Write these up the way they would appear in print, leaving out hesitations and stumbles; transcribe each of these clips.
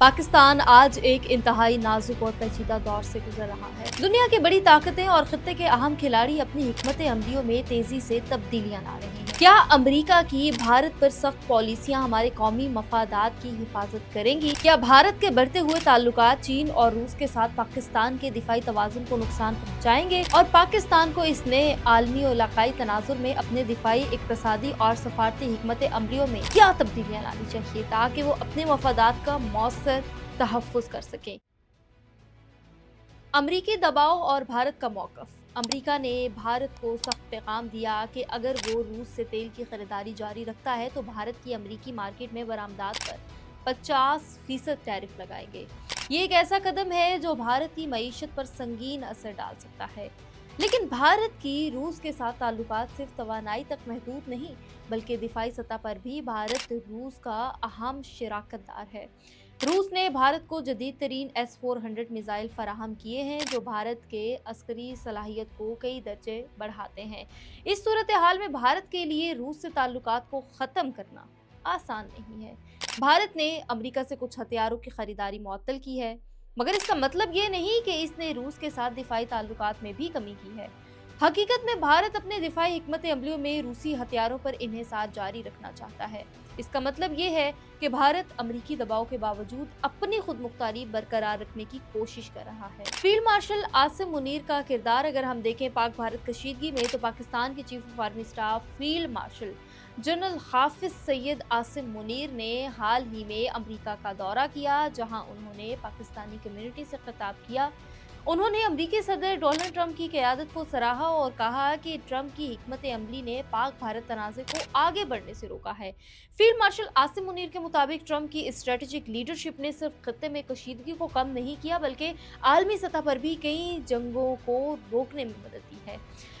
पाकिस्तान आज एक इंतहाई नाजुक और पेचीदा दौर से गुजर रहा है। दुनिया की बड़ी ताकतें और खित्ते के अहम खिलाड़ी अपनी हिकमत अमलियों में तेजी से तब्दीलियां ला रहे हैं। क्या अमेरिका की भारत पर सख्त पॉलिसियां हमारे कौमी मफादात की हिफाजत करेंगी? क्या भारत के बढ़ते हुए ताल्लुकात चीन और रूस के साथ पाकिस्तान के दिफाई तवाज़ुन को नुकसान पहुंचाएंगे और पाकिस्तान को इस नए आलमी और इलाकाई तनाजुर में अपने दिफाई, इक्तसादी और सफारती हिकमत अमलियों में क्या तब्दीलियां लानी चाहिए ताकि वो अपने मफादात का मौसर तहफ़्फ़ुज़ कर सकें? अमरीकी दबाव और भारत का मौक़िफ़। अमरीका ने भारत को सख्त पैगाम दिया कि अगर वो रूस से तेल की खरीदारी जारी रखता है तो भारत की अमरीकी मार्केट में बरामदात पर 50% टैरिफ लगाएंगे। ये एक ऐसा कदम है जो भारत की मईशत पर संगीन असर डाल सकता है। लेकिन भारत की रूस के साथ ताल्लुकात सिर्फ तवानाई तक महदूद नहीं, बल्कि दिफाई सतह पर भी भारत रूस का अहम शराकतदार है। रूस ने भारत को जदीद तरीन S-400 मिसाइल फराहम किए हैं जो भारत के अस्करी सलाहियत को कई दर्जे बढ़ाते हैं। इस सूरत हाल में भारत के लिए रूस से ताल्लुकात को ख़त्म करना आसान नहीं है। भारत ने अमेरिका से कुछ हथियारों की खरीदारी मुअत्तल की है, मगर इसका मतलब ये नहीं कि इसने रूस के साथ दिफाई ताल्लुकात में भी कमी की है। हकीकत में भारत अपने दिफाई हिकमत अमलियों में रूसी हथियारों पर इन्हिसार जारी रखना चाहता है। इसका मतलब ये है कि भारत अमरीकी दबाव के बावजूद अपनी खुद मुख्तारी बरकरार रखने की कोशिश कर रहा है। फील्ड मार्शल आसिम मुनीर का किरदार अगर हम देखें पाक भारत कशीदगी में, तो पाकिस्तान के chief of army staff field marshal general Hafiz Syed Asim Munir ने हाल ही में अमरीका का दौरा किया, जहां उन्होंने पाकिस्तानी कम्युनिटी से खिताब किया। उन्होंने अमरीकी सदर डोनाल्ड ट्रंप की क़यादत को सराहा और कहा कि ट्रंप की हिकमत अमली ने पाक भारत तनाज़े को आगे बढ़ने से रोका है। फील्ड मार्शल आसिम मुनीर के मुताबिक ट्रंप की स्ट्रेटेजिक लीडरशिप ने सिर्फ खत्ते में कशीदगी को कम नहीं किया, बल्कि आलमी सतह पर भी कई जंगों को रोकने में मदद दी है।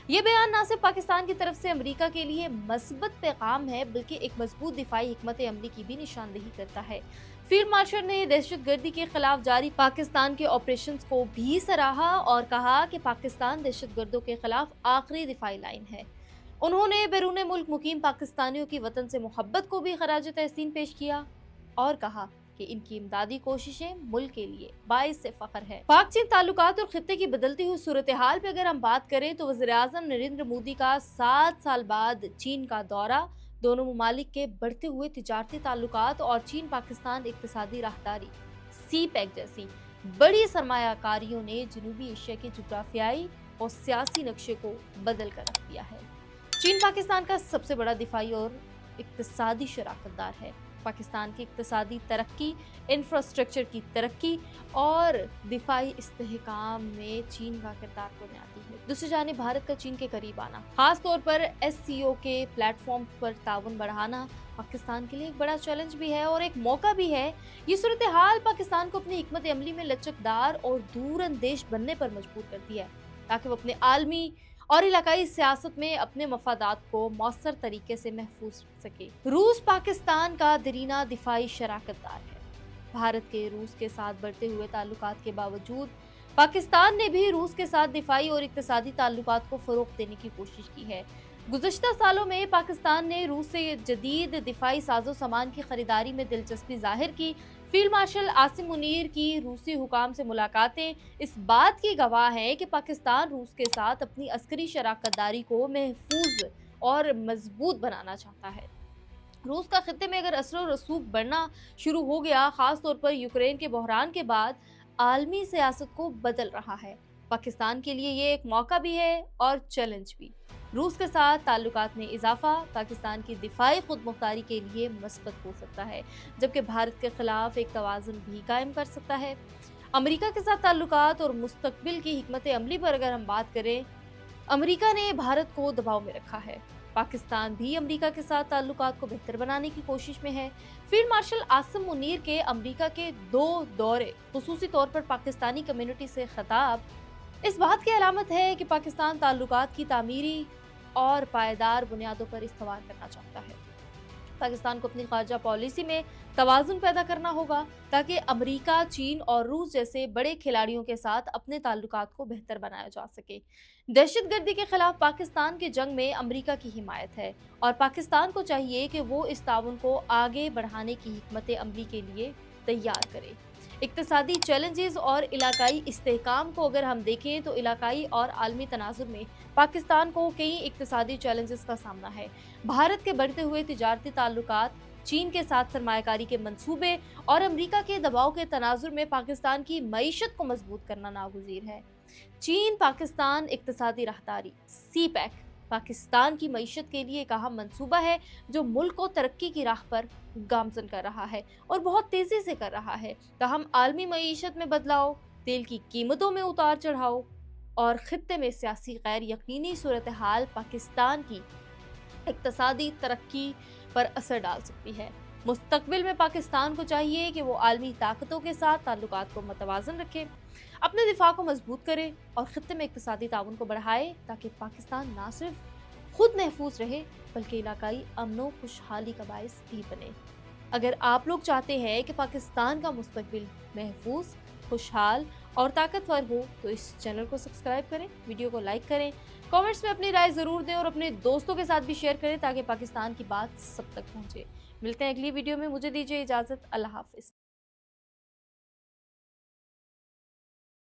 ये बयान न सिर्फ पाकिस्तान की तरफ से अमरीका के लिए मस्बत पैगाम है, बल्कि एक मजबूत दिफाई हिकमत अमली की भी निशानदेही करता है। फील्ड मार्शल ने दहशतगर्दी के खिलाफ जारी पाकिस्तान के ऑपरेशंस को भी सराहा और कहा कि पाकिस्तान दहशतगर्दों के खिलाफ आखिरी दिफाई लाइन है। उन्होंने बैरून मुल्क मुकीम पाकिस्तानियों की वतन से मोहब्बत को भी खराज तहसीन पेश किया और कहा कि इनकी इमदादी कोशिशें मुल्क के लिए बाइस से फख्र है। पाक चीन ताल्लुकात और खित्ते की बदलती हुई सूरत हाल पे अगर हम बात करें तो वज़ीर-ए-आज़म नरेंद्र मोदी का 7 साल बाद चीन का दौरा दोनों ममालिक के बढ़ते हुए तिजारती ताल्लुकात और चीन पाकिस्तान इक्तिसादी राहदारी CPEC जैसी बड़ी सरमायाकारियों ने जनूबी एशिया के जुग्राफियाई और सियासी नक्शे को बदल कर रख दिया है। चीन पाकिस्तान का सबसे बड़ा दिफाई और इक्तिसादी शराकतदार है। पाकिस्तान की इक्तिसादी तरक्की, इंफ्रास्ट्रक्चर की तरक्की और दिफाई इस्तेहकाम में चीन का किरदार बुनियादी है। दूसरी जानिब भारत का चीन के करीब आना, खास तौर पर SCO के प्लेटफॉर्म पर ताउन बढ़ाना पाकिस्तान के लिए एक बड़ा चैलेंज भी है और एक मौका भी है। ये सूरत हाल पाकिस्तान को अपनी हिकमत अमली में लचकदार और दूरअंदेश बनने पर मजबूर करती है ताकि वो अपने आलमी और इलाकाई सियासत में अपने मफादात को मौसर तरीके से महफूज रख सके। रूस पाकिस्तान का दरीना दिफाई शराकतदार है। भारत के रूस के साथ बढ़ते हुए ताल्लुकात के बावजूद पाकिस्तान ने भी रूस के साथ दिफाई और इक्तिसादी ताल्लुकात को फ़रोग़ देने की कोशिश की है। गुज़श्ता सालों में पाकिस्तान ने रूस से जदीद दिफाई साजो सामान की खरीदारी में दिलचस्पी जाहिर की। फील्ड मार्शल आसिम मुनीर की रूसी हुकाम से मुलाकातें इस बात की गवाह हैं कि पाकिस्तान रूस के साथ अपनी अस्करी शराकतदारी को महफूज और मजबूत बनाना चाहता है। रूस का खित्ते में अगर असर और रसूख बढ़ना शुरू हो गया, खास तौर पर यूक्रेन के बहरान के बाद, आलमी सियासत को बदल रहा है। पाकिस्तान के लिए ये एक मौका भी है और चैलेंज भी। रूस के साथ ताल्लुकात में इजाफा पाकिस्तान की दिफाई खुद मुख्तारी के लिए मस्बत हो सकता है, जबकि भारत के खिलाफ एक तवाज़ुन भी कायम कर सकता है। अमेरिका के साथ ताल्लुकात और मुस्तकबिल की हिकमत अमली पर अगर हम बात करें, अमेरिका ने भारत को दबाव में रखा है। पाकिस्तान भी अमेरिका के साथ ताल्लुकात को बेहतर बनाने की कोशिश में है। फील्ड मार्शल आसिम मुनीर के अमेरिका के 2 दौरे, खुसूसी तौर पर पाकिस्तानी कम्युनिटी से खिताब, इस बात की अलामत है कि पाकिस्तान ताल्लुकात की तामीरी और पायदार बुनियादों पर इस्तवार करना चाहता है। पाकिस्तान को अपनी खारजा पॉलिसी में तवाज़ुन पैदा करना होगा ताकि अमेरिका, चीन और रूस जैसे बड़े खिलाड़ियों के साथ अपने ताल्लुकात को बेहतर बनाया जा सके। दहशतगर्दी के खिलाफ पाकिस्तान की जंग में अमेरिका की हिमायत है और पाकिस्तान को चाहिए कि वो इस ताउन को आगे बढ़ाने की हिकमत अमली के लिए तैयार करे। इक्तिसादी चैलेंजेस और इलाकाई इस्तेहकाम को अगर हम देखें तो इलाकाई और आलमी तनाजुर में पाकिस्तान को कई इक्तिसादी चैलेंजेस का सामना है। भारत के बढ़ते हुए तिजारती ताल्लुकात, चीन के साथ सरमायाकारी के मंसूबे और अमेरिका के दबाव के तनाजुर में पाकिस्तान की मईशत को मजबूत करना नागुज़ीर है। चीन पाकिस्तान इक्तिसादी राहदारी सी पैक पाकिस्तान की मईशत के लिए एक अहम मंसूबा है जो मुल्क को तरक्की की राह पर गामजन कर रहा है और बहुत तेजी से कर रहा है। ताहम आलमी मईशत में बदलाव, तेल की कीमतों में उतार चढ़ाव और खित्ते में सियासी गैर यकीनी सूरत हाल पाकिस्तान की इक्तिसादी तरक्की पर असर डाल सकती है। मुस्तकबिल में पाकिस्तान को चाहिए कि वो आलमी ताकतों के साथ ताल्लुकात को मतवाजन रखे, अपने दिफा को मजबूत करे और खित्ते में इक्तिसादी ताउन को बढ़ाए ताकि पाकिस्तान ना सिर्फ खुद महफूज रहे बल्कि इलाकाई अमनो खुशहाली का बायस भी बने। अगर आप लोग चाहते हैं कि पाकिस्तान का मुस्तकबिल महफूज, खुशहाल और ताकतवर हो तो इस चैनल को सब्सक्राइब करें, वीडियो को लाइक करें, कमेंट्स में अपनी राय ज़रूर दें और अपने दोस्तों के साथ भी शेयर करें ताकि पाकिस्तान की बात सब तक पहुंचे। मिलते हैं अगली वीडियो में, मुझे दीजिए इजाज़त। अल्लाह हाफिज़।